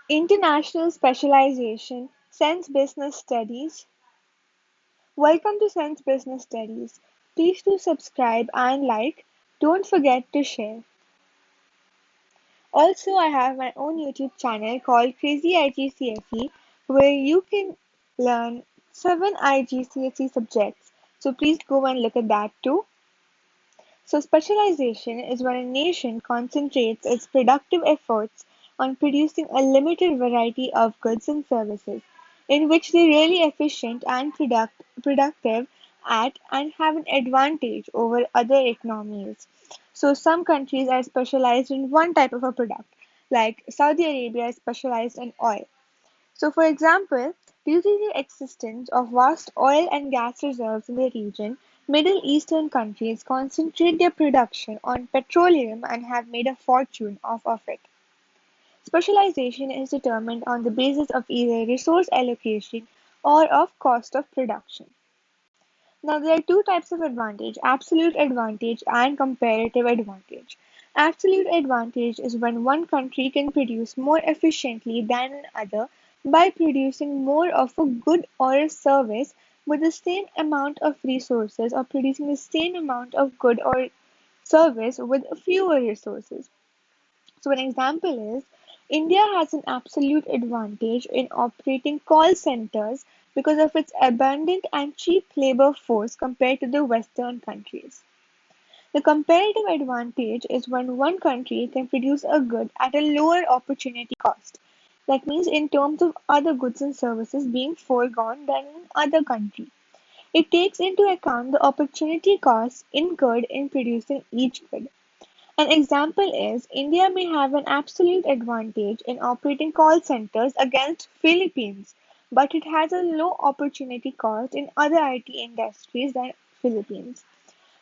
International Specialization, Sense Business Studies. Welcome to Sense Business Studies. Please do subscribe and like. Don't forget to share. Also, I have my own YouTube channel called Crazy IGCSE where you can learn 7 IGCSE subjects. So please go and look at that too. So specialization is when a nation concentrates its productive efforts on producing a limited variety of goods and services in which they're really efficient and productive at and have an advantage over other economies. So some countries are specialized in one type of a product, like Saudi Arabia is specialized in oil. So, for example, due to the existence of vast oil and gas reserves in the region, Middle Eastern countries concentrate their production on petroleum and have made a fortune off of it. Specialization is determined on the basis of either resource allocation or of cost of production. Now, there are two types of advantage: absolute advantage and comparative advantage. Absolute advantage is when one country can produce more efficiently than another by producing more of a good or a service with the same amount of resources, or producing the same amount of good or service with fewer resources. So an example is India has an absolute advantage in operating call centers because of its abundant and cheap labor force compared to the Western countries. The comparative advantage is when one country can produce a good at a lower opportunity cost. That means in terms of other goods and services being foregone than in other country. It takes into account the opportunity costs incurred in producing each good. An example is India may have an absolute advantage in operating call centers against Philippines, but it has a low opportunity cost in other IT industries than Philippines.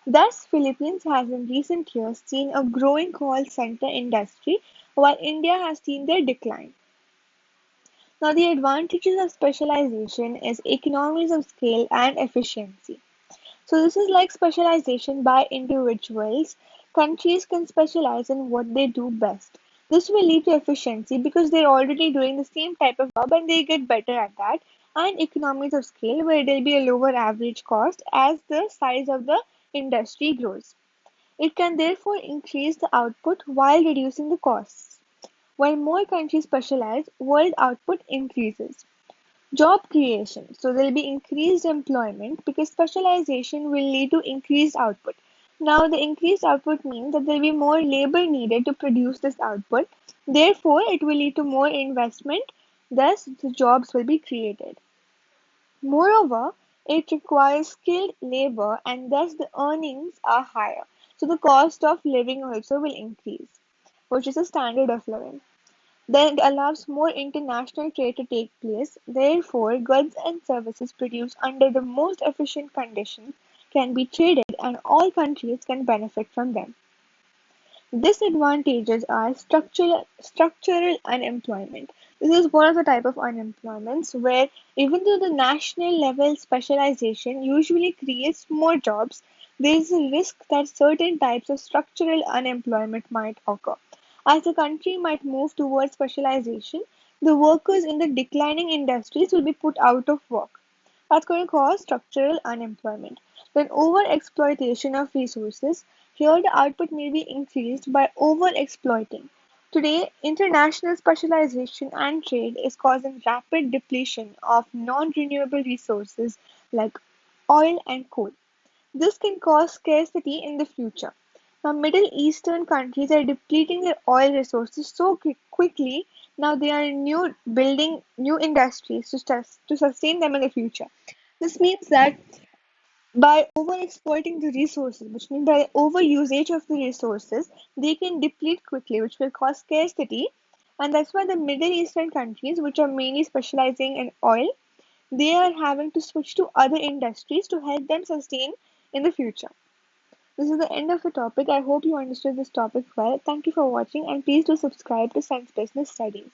Thus, Philippines has in recent years seen a growing call center industry, while India has seen their decline. Now, the advantages of specialization is economies of scale and efficiency. So this is like specialization by individuals. Countries can specialize in what they do best. This will lead to efficiency because they're already doing the same type of job and they get better at that. And economies of scale where there'll be a lower average cost as the size of the industry grows. It can therefore increase the output while reducing the costs. While more countries specialize, world output increases. Job creation. So there'll be increased employment because specialization will lead to increased output. Now, the increased output means that there'll be more labor needed to produce this output. Therefore, it will lead to more investment. Thus, the jobs will be created. Moreover, it requires skilled labor and thus the earnings are higher. So the cost of living also will increase, which is a standard of living. Then it allows more international trade to take place. Therefore, goods and services produced under the most efficient conditions can be traded and all countries can benefit from them. Disadvantages are structural unemployment. This is one of the type of unemployments where even though the national level specialization usually creates more jobs, there is a risk that certain types of structural unemployment might occur. As the country might move towards specialization, the workers in the declining industries will be put out of work. That's going to cause structural unemployment. Then over-exploitation of resources. Here the output may be increased by over-exploiting. Today, international specialization and trade is causing rapid depletion of non-renewable resources like oil and coal. This can cause scarcity in the future. Now, Middle Eastern countries are depleting their oil resources so quickly. Now they are building new industries to sustain them in the future. This means that by over-exploiting the resources, which means by overusage of the resources, they can deplete quickly, which will cause scarcity. And that's why the Middle Eastern countries, which are mainly specializing in oil, they are having to switch to other industries to help them sustain in the future. This is the end of the topic. I hope you understood this topic well. Thank you for watching and please do subscribe to Science Business Studies.